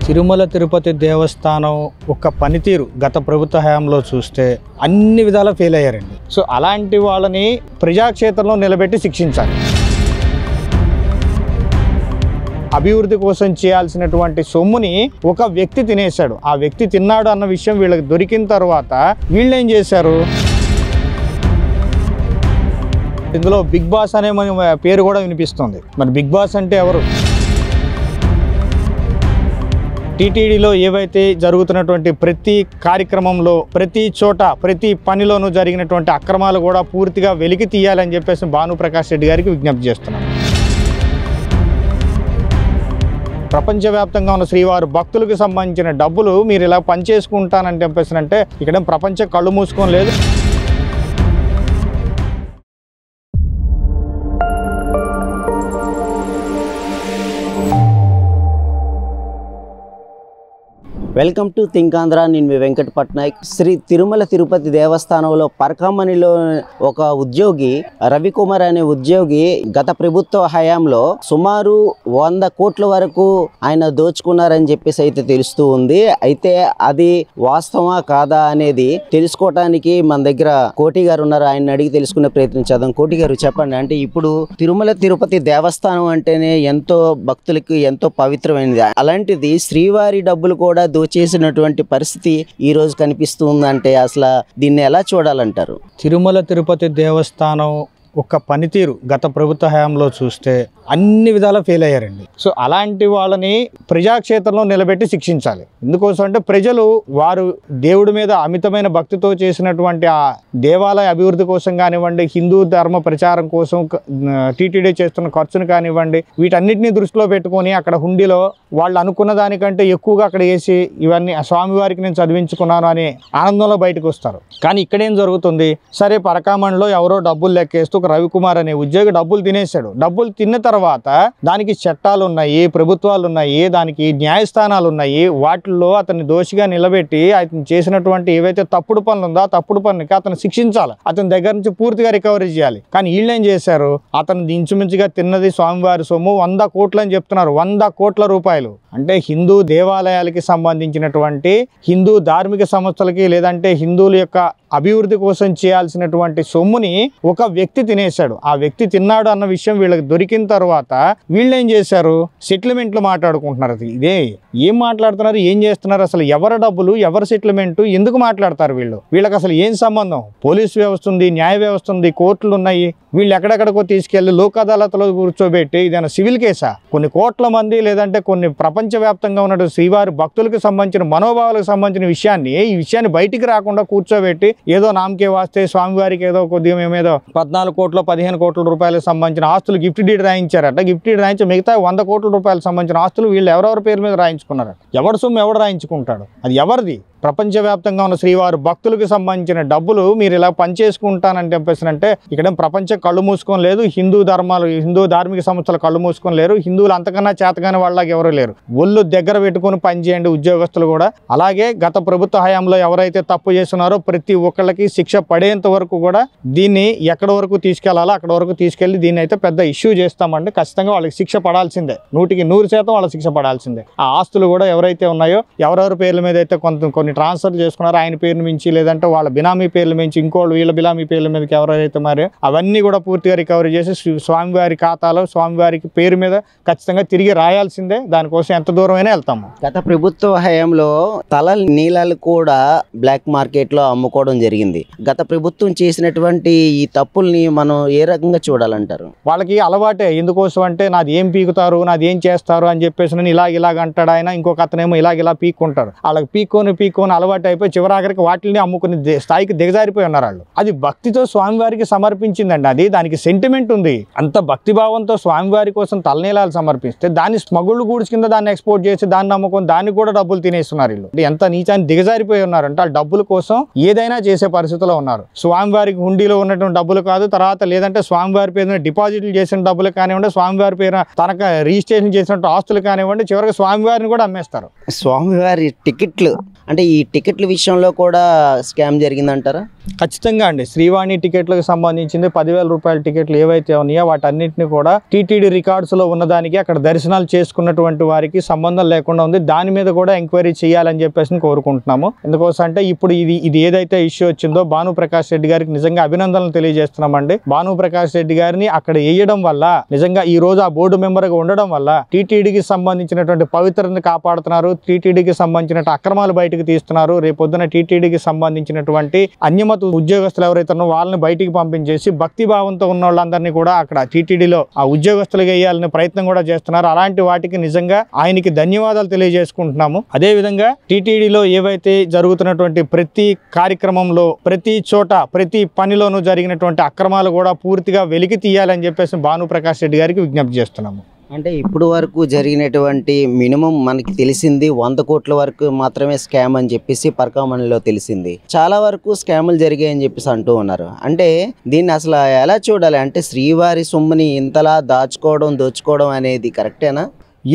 తిరుమల తిరుపతి దేవస్థానం ఒక పనితీరు గత ప్రభుత్వ హయాంలో చూస్తే అన్ని విధాలా ఫెయిల్ అయ్యారండి. సో అలాంటి వాళ్ళని ప్రజాక్షేత్రంలో నిలబెట్టి శిక్షించాలి. అభివృద్ధి కోసం చేయాల్సినటువంటి సొమ్ముని ఒక వ్యక్తి తినేశాడు. ఆ వ్యక్తి తిన్నాడు అన్న విషయం వీళ్ళకి దొరికిన తర్వాత వీళ్ళు ఏం చేశారు? ఇందులో బిగ్ బాస్ అనే పేరు కూడా వినిపిస్తుంది. మరి బిగ్ బాస్ అంటే ఎవరు? టీటీడీలో ఏవైతే జరుగుతున్నటువంటి ప్రతి కార్యక్రమంలో, ప్రతి చోట, ప్రతి పనిలోనూ జరిగినటువంటి అక్రమాలు కూడా పూర్తిగా వెలికి తీయాలని చెప్పేసి భానుప్రకాష్ రెడ్డి గారికి విజ్ఞప్తి చేస్తున్నాను. ప్రపంచవ్యాప్తంగా ఉన్న శ్రీవారు భక్తులకు సంబంధించిన డబ్బులు మీరు ఇలా పనిచేసుకుంటానని చెప్పేసి అంటే ఇక్కడ ప్రపంచం కళ్ళు మూసుకొని లేదు. Welcome to think Andhra. నేను మీ వెంకట పట్నాయక్. శ్రీ తిరుమల తిరుపతి దేవస్థానంలో పరకామణిలో ఒక ఉద్యోగి రవికుమార్ అనే ఉద్యోగి గత ప్రభుత్వ హయాంలో సుమారు 100 కోట్ల వరకు ఆయన దోచుకున్నారని చెప్పేసి అయితే తెలుస్తూ ఉంది. అయితే అది వాస్తవమా కాదా అనేది తెలుసుకోవటానికి మన దగ్గర కోటి గారు ఉన్నారు. ఆయన అడిగి తెలుసుకునే ప్రయత్నించేద్దాం. కోటి గారు చెప్పండి, అంటే ఇప్పుడు తిరుమల తిరుపతి దేవస్థానం అంటేనే ఎంతో భక్తులకి ఎంతో పవిత్రమైనది. అలాంటిది శ్రీవారి డబ్బులు కూడా చేసినటువంటి పరిస్థితి ఈ రోజు కనిపిస్తుందంటే అసలు దీన్ని ఎలా చూడాలంటారు? తిరుమల తిరుపతి దేవస్థానం ఒక పనితీరు గత ప్రభుత్వ హయాంలో చూస్తే అన్ని విధాలా ఫెయిల్ అయ్యారండి. సో అలాంటి వాళ్ళని ప్రజాక్షేత్రంలో నిలబెట్టి శిక్షించాలి. ఎందుకోసం అంటే ప్రజలు వారు దేవుడి మీద అమితమైన భక్తితో చేసినటువంటి ఆ దేవాలయ అభివృద్ధి కోసం కానివ్వండి, హిందూ ధర్మ ప్రచారం కోసం టీటీడీ చేస్తున్న ఖర్చును కానివ్వండి, వీటన్నిటిని దృష్టిలో పెట్టుకొని అక్కడ హుండీలో వాళ్ళు అనుకున్న దానికంటే ఎక్కువగా అక్కడ వేసి ఇవన్నీ స్వామివారికి నేను చదివించుకున్నాను అని ఆనందంలో బయటకు వస్తారు. కానీ ఇక్కడేం జరుగుతుంది? సరే, పరకామణిలో ఎవరో డబ్బులు లెక్కేస్తూ ఒక రవికుమార్ అనే ఉద్యోగి డబ్బులు తినేశాడు. డబ్బులు తిన్న తర్వాత దానికి చట్టాలు ఉన్నాయి, ప్రభుత్వాలు ఉన్నాయి, దానికి న్యాయస్థానాలు ఉన్నాయి. వాటిల్లో అతన్ని దోషిగా నిలబెట్టి అతను చేసినటువంటి ఏవైతే తప్పుడు పనులు ఉందో ఆ తప్పుడు పనులకి అతను శిక్షించాలి. అతని దగ్గర నుంచి పూర్తిగా రికవరీ చేయాలి. కానీ వీళ్ళు ఏం చేశారు? అతను ఇంచుమించుగా తిన్నది స్వామివారి సొమ్ము 100 కోట్లు అని చెప్తున్నారు. 100 కోట్ల రూపాయలు అంటే హిందూ దేవాలయాలకి సంబంధించినటువంటి హిందూ ధార్మిక సంస్థలకి లేదంటే హిందువుల యొక్క అభివృద్ధి కోసం చేయాల్సినటువంటి సొమ్ముని ఒక వ్యక్తి తినేశాడు. ఆ వ్యక్తి తిన్నాడు అన్న విషయం వీళ్ళకి దొరికిన తర్వాత వీళ్ళు ఏం చేశారు? సెటిల్మెంట్లు మాట్లాడుకుంటున్నారు. ఇదే ఏం మాట్లాడుతున్నారు, ఏం చేస్తున్నారు? అసలు ఎవరి డబ్బులు, ఎవరి సెటిల్మెంట్, ఎందుకు మాట్లాడతారు వీళ్ళకి అసలు ఏం సంబంధం? పోలీసు వ్యవస్థ ఉంది, న్యాయ వ్యవస్థ ఉంది, కోర్టులు ఉన్నాయి. వీళ్ళు ఎక్కడెక్కడికో తీసుకెళ్లి లోక్ అదాలత్లో కూర్చోబెట్టి ఇదైనా సివిల్ కేసా? కొన్ని కోట్ల మంది లేదంటే కొన్ని ప్రపంచవ్యాప్తంగా ఉన్నటువంటి శ్రీవారి భక్తులకు సంబంధించిన మనోభావాలకు సంబంధించిన ఈ విషయాన్ని బయటికి రాకుండా కూర్చోబెట్టి ఏదో నామకే వాస్తే స్వామివారికి ఏదో కొద్దిగా మేమేదో 14 కోట్ల 15 కోట్ల రూపాయలకు సంబంధించిన ఆస్తులు గిఫ్ట్ డీడ్ రాయించారట. గిఫ్ట్ డీడ్ రాయించి మిగతా 100 కోట్ల రూపాయలకు సంబంధించిన ఆస్తులు వీళ్ళు ఎవరెవరి పేరు మీద రాయించుకున్నారట. ఎవరి సొమ్ము ఎవడు రాయించుకుంటాడు? అది ఎవరిది? ప్రపంచవ్యాప్తంగా ఉన్న శ్రీవారు భక్తులకు సంబంధించిన డబ్బులు మీరు ఇలా పనిచేసుకుంటానని చెప్పేసి అంటే ఇక్కడ ప్రపంచం కళ్ళు మూసుకొని లేదు. హిందూ ధార్మిక సంస్థలు కళ్ళు మూసుకొని లేరు. హిందువులు అంతకన్నా చేతగాని వాళ్ళకి ఎవరు లేరు. ఒళ్ళు దగ్గర పెట్టుకుని పనిచేయండి ఉద్యోగస్తులు కూడా. అలాగే గత ప్రభుత్వ హయాంలో ఎవరైతే తప్పు చేస్తున్నారో ప్రతి ఒక్కళ్ళకి శిక్ష పడేంత వరకు కూడా దీన్ని ఎక్కడి వరకు తీసుకెళ్లాలో అక్కడ వరకు తీసుకెళ్లి దీన్ని అయితే పెద్ద ఇష్యూ చేస్తామండి. ఖచ్చితంగా వాళ్ళకి శిక్ష పడాల్సిందే. 100% వాళ్ళ శిక్ష పడాల్సిందే. ఆ ఆస్తులు కూడా ఎవరైతే ఉన్నాయో ఎవరెవరి పేర్ల మీద అయితే కొన్ని ట్రాన్స్ఫర్ చేసుకున్నారు ఆయన పేరు నుంచి లేదంటే వాళ్ళ బినామీ పేర్ల నుంచి ఇంకోళ్ళు వీళ్ళ బినామీ పేర్ల మీదకి ఎవరైతే మరి అవన్నీ కూడా పూర్తిగా రికవరీ చేసి స్వామివారి ఖాతాలో స్వామివారికి పేరు మీద ఖచ్చితంగా తిరిగి రాయాల్సిందే. దానికోసం ఎంత దూరమైనా వెళ్తాము. గత ప్రభుత్వ హయాంలో తల నీళ్ళలు కూడా బ్లాక్ మార్కెట్ లో అమ్ముకోవడం జరిగింది. గత ప్రభుత్వం చేసినటువంటి ఈ తప్పుల్ని మనం ఏ రకంగా చూడాలంటారు? వాళ్ళకి అలవాటే. ఎందుకోసం అంటే నాది ఏం పీకుతారు, నాది ఏం చేస్తారు అని చెప్పేసి నేను ఇలాగ అంటాడు ఆయన. ఇంకొక అతనేమో ఇలా పీక్కుంటారు. వాళ్ళకి పీక్కొని అలవాటు అయిపోయి చివరాఖరికి వాటిని అమ్ముకునే స్థాయికి దిగజారిపోయి ఉన్నారు వాళ్ళు. అది భక్తితో స్వామివారికి సమర్పించిందండి. అది దానికి సెంటిమెంట్ ఉంది. అంత భక్తిభావంతో స్వామివారి కోసం తలనీలాలు సమర్పిస్తే దాన్ని స్మగుళ్ళు గూడ్స్ కింద దాన్ని ఎక్స్పోర్ట్ చేసి దాన్ని అమ్ముకొని దానికి కూడా డబ్బులు తినేస్తున్నారు వీళ్ళు. ఎంత నీచాన్ని దిగజారిపోయి ఉన్నారంటే ఆ డబ్బుల కోసం ఏదైనా చేసే పరిస్థితిలో ఉన్నారు. స్వామివారికి హుండీలో ఉన్నటువంటి డబ్బులు కాదు, తర్వాత లేదంటే స్వామివారి పేరున డిపాజిట్లు చేసిన డబ్బులు కానివ్వండి, స్వామివారి పేరున తనక రిజిస్ట్రేషన్ చేసినట్టు ఆస్తులు కానివ్వండి, చివరికి స్వామివారిని కూడా అమ్మేస్తారు. స్వామివారి టికెట్లు అంటే ఈ టికెట్ల విషయంలో కూడా స్కామ్ జరిగిందంటారా? ఖచ్చితంగా అండి. శ్రీవాణి టికెట్లకు సంబంధించింది 10,000 రూపాయల టికెట్లు ఏవైతే ఉన్నాయో వాటన్నిటిని కూడా టీటీడీ రికార్డ్స్లో ఉన్నదానికి అక్కడ దర్శనాలు చేసుకున్నటువంటి వారికి సంబంధం లేకుండా ఉంది. దాని మీద కూడా ఎంక్వైరీ చేయాలని చెప్పేసి కోరుకుంటున్నాము. ఎందుకోసం అంటే ఇప్పుడు ఇది ఏదైతే ఇష్యూ వచ్చిందో భానుప్రకాష్ రెడ్డి గారికి నిజంగా అభినందనలు తెలియజేస్తున్నామండి. భానుప్రకాష్ రెడ్డి గారిని అక్కడ వేయడం వల్ల నిజంగా ఈ రోజు ఆ బోర్డు మెంబర్గా ఉండడం వల్ల టీటీడీకి సంబంధించినటువంటి పవిత్రతను కాపాడుతున్నారు. టీటీడీకి సంబంధించిన అక్రమాలు బయటకు తీస్తున్నారు. రేపొద్దున టీటీడీకి సంబంధించినటువంటి అన్యమత ఉద్యోగస్తులు ఎవరైతే ఉన్నారో వాళ్ళని బయటికి పంపించేసి భక్తి భావంతో ఉన్న వాళ్ళందరినీ కూడా అక్కడ టీటీడీలో ఆ ఉద్యోగస్తులుగా వేయాలనే ప్రయత్నం కూడా చేస్తున్నారు. అలాంటి వాటికి నిజంగా ఆయనకి ధన్యవాదాలు తెలియజేసుకుంటున్నాము. అదేవిధంగా టీటీడీలో ఏవైతే జరుగుతున్నటువంటి ప్రతి కార్యక్రమంలో ప్రతి చోట ప్రతి పనిలోనూ జరిగినటువంటి అక్రమాలు కూడా పూర్తిగా వెలికి తీయాలని చెప్పేసి భానుప్రకాష్ రెడ్డి గారికి విజ్ఞప్తి చేస్తున్నాము. అంటే ఇప్పుడు వరకు జరిగినటువంటి మినిమం మనకి తెలిసింది 100 కోట్ల వరకు మాత్రమే స్కామ్ అని చెప్పేసి పరకామణిలో తెలిసింది. చాలా వరకు స్కాములు జరిగాయని చెప్పేసి అంటూ ఉన్నారు. అంటే దీన్ని అసలు ఎలా చూడాలి? అంటే శ్రీవారి సొమ్ముని ఇంతలా దోచుకోవడం అనేది కరెక్టేనా?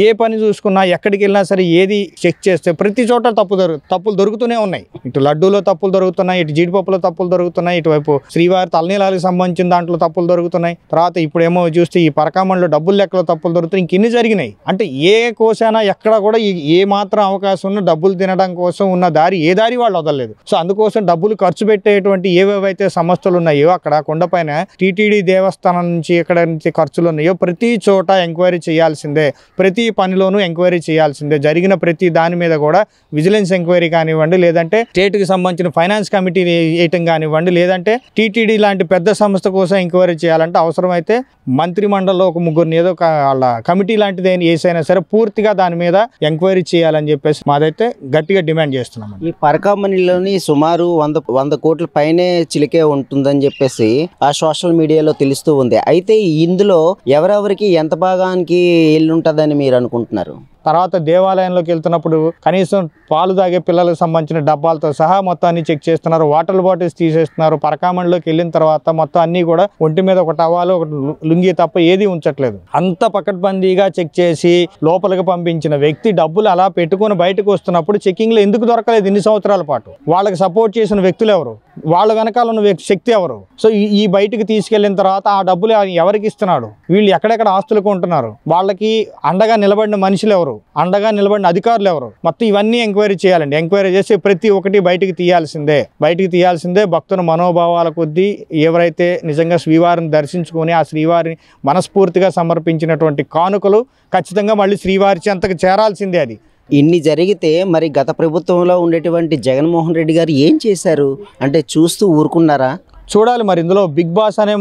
ఏ పని చూసుకున్నా ఎక్కడికి వెళ్ళినా సరే ఏది చెక్ చేస్తే ప్రతి చోట తప్పులు దొరుకుతూనే ఉన్నాయి. ఇటు లడ్డూలో తప్పులు దొరుకుతున్నాయి, ఇటు జీడిపప్పులో తప్పులు దొరుకుతున్నాయి, ఇటువైపు శ్రీవారి తలనీలాలకు సంబంధించిన దాంట్లో తప్పులు దొరుకుతున్నాయి. తర్వాత ఇప్పుడేమో చూస్తే ఈ పరకామణిలో డబ్బులు లెక్కలో తప్పులు దొరుకుతున్నాయి. ఇంకెన్ని జరిగినాయి అంటే ఏ కోసానా ఎక్కడ కూడా ఏ మాత్రం అవకాశం ఉన్న డబ్బులు తినడం కోసం ఉన్న దారి ఏ దారి వాళ్ళు వదలలేదు. సో అందుకోసం డబ్బులు ఖర్చు పెట్టేటువంటి ఏవేవైతే సంస్థలు ఉన్నాయో అక్కడ కొండపైన టీటీడీ దేవస్థానం నుంచి ఎక్కడ నుంచి ఖర్చులు ఉన్నాయో ప్రతి చోట ఎంక్వైరీ చేయాల్సిందే. ప్రతి పనిలోనూ ఎంక్వైరీ చేయాల్సిందే. జరిగిన ప్రతి దాని మీద కూడా విజిలెన్స్ ఎంక్వైరీ కానివ్వండి, లేదంటే స్టేట్కి సంబంధించిన ఫైనాన్స్ కమిటీ వేయటం కానివ్వండి, లేదంటే టీటీడీ లాంటి పెద్ద సంస్థ కోసం ఎంక్వైరీ చేయాలంటే అవసరమైతే మంత్రి మండలిలో ఒక ముగ్గురిని ఏదో వాళ్ళ కమిటీ లాంటిది వేసైనా సరే పూర్తిగా దాని మీద ఎంక్వైరీ చేయాలని చెప్పేసి మాదైతే గట్టిగా డిమాండ్ చేస్తున్నాం. ఈ పరకామణిలోని సుమారు 100 కోట్ల పైనే చిలికే ఉంటుందని చెప్పేసి ఆ సోషల్ మీడియాలో తెలుస్తూ ఉంది. అయితే ఇందులో ఎవరెవరికి ఎంత భాగానికి ఎల్లుంటుందని మీరు అనుకుంటున్నారు? తర్వాత దేవాలయంలోకి వెళ్తున్నప్పుడు కనీసం పాలు తాగే పిల్లలకు సంబంధించిన డబ్బాలతో సహా మొత్తాన్ని చెక్ చేస్తున్నారు. వాటర్ బాటిల్స్ తీసేస్తున్నారు. పరకామణిలోకి వెళ్ళిన తర్వాత మొత్తం అన్నీ కూడా ఒంటి మీద ఒక టవాలు ఒక లుంగి తప్ప ఏది ఉంచట్లేదు. అంత పకడ్బందీగా చెక్ చేసి లోపలికి పంపించిన వ్యక్తి డబ్బులు అలా పెట్టుకుని బయటకు వస్తున్నప్పుడు చెకింగ్లో ఎందుకు దొరకలేదు ఇన్ని సంవత్సరాల పాటు? వాళ్ళకి సపోర్ట్ చేసిన వ్యక్తులు ఎవరు? వాళ్ళ వెనకాల ఉన్న శక్తి ఎవరు? సో ఈ బయటికి తీసుకెళ్లిన తర్వాత ఆ డబ్బులు ఎవరికి ఇస్తున్నాడు? వీళ్ళు ఎక్కడెక్కడ ఆస్తులు కొంటున్నారు? వాళ్ళకి అండగా నిలబడిన మనుషులు ఎవరు? అండగా నిలబడిన అధికారులు ఎవరు? మొత్తం ఇవన్నీ ఎంక్వైరీ చేయాలండి. ఎంక్వైరీ చేసి ప్రతి ఒక్కటి బయటికి తీయాల్సిందే. భక్తుల మనోభావాల కొద్దీ ఎవరైతే నిజంగా శ్రీవారిని దర్శించుకొని ఆ శ్రీవారిని మనస్ఫూర్తిగా సమర్పించినటువంటి కానుకలు ఖచ్చితంగా మళ్ళీ శ్రీవారి చెంతకు చేరాల్సిందే. అది ఇన్ని జరిగితే మరి గత ప్రభుత్వంలో ఉండేటువంటి జగన్మోహన్ రెడ్డి గారు ఏం చేశారు? అంటే చూస్తూ ఊరుకున్నారా? చూడాలి. మరి ఇందులో బిగ్ బాస్ అనే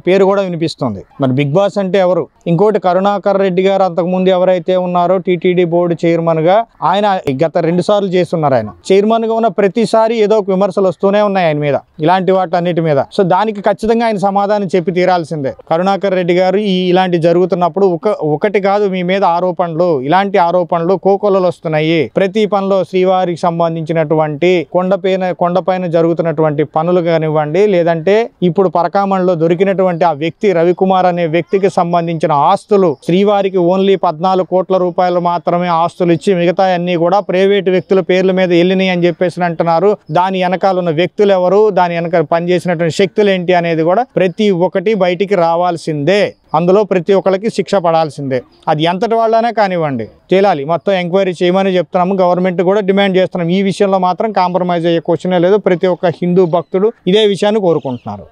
పేరు కూడా వినిపిస్తుంది. మరి బిగ్ బాస్ అంటే ఎవరు? ఇంకోటి కరుణాకర్ రెడ్డి గారు అంతకుముందు ఎవరైతే ఉన్నారో టీటీడీ బోర్డు చైర్మన్గా ఆయన గత 2 సార్లు చేస్తున్నారు. ఆయన చైర్మన్గా ఉన్న ప్రతిసారి ఏదో ఒక విమర్శలు వస్తూనే ఉన్నాయి ఆయన మీద, ఇలాంటి వాటన్నిటి మీద. సో దానికి ఖచ్చితంగా ఆయన సమాధానం చెప్పి తీరాల్సిందే. కరుణాకర్ రెడ్డి గారు ఇలాంటి జరుగుతున్నప్పుడు ఒకటి కాదు మీ మీద ఆరోపణలు, ఇలాంటి ఆరోపణలు కోకొల్లలు వస్తున్నాయి. ప్రతి పనిలో శ్రీవారికి సంబంధించినటువంటి కొండపైన జరుగుతున్నటువంటి పనులు కానివ్వండి, లేదంటే ఇప్పుడు పరకామణిలో దొరికినటువంటి ఆ వ్యక్తి రవికుమార్ అనే వ్యక్తికి సంబంధించిన ఆస్తులు శ్రీవారికి ఓన్లీ 14 కోట్ల రూపాయలు మాత్రమే ఆస్తులు ఇచ్చి మిగతా అన్ని కూడా ప్రైవేటు వ్యక్తుల పేర్ల మీద వెళ్ళినాయి అని చెప్పేసి అంటున్నారు. దాని వెనకాల ఉన్న వ్యక్తులు ఎవరు, దాని వెనకాల పనిచేసినటువంటి శక్తులు ఏంటి అనేది కూడా ప్రతి ఒక్కటి బయటికి రావాల్సిందే. అందులో ప్రతి ఒక్కరికి శిక్ష పడాల్సిందే. అది ఎంతటి వాళ్ళనే కానివ్వండి తేలాలి. మొత్తం ఎంక్వైరీ చేయమని చెప్తున్నాము. గవర్నమెంట్ కూడా డిమాండ్ చేస్తున్నాం. ఈ విషయంలో మాత్రం కాంప్రమైజ్ అయ్యే క్వశ్చనే లేదు. ప్రతి ఒక్క హిందూ భక్తుడు ఇదే విషయాన్ని కోరుకుంటున్నారు.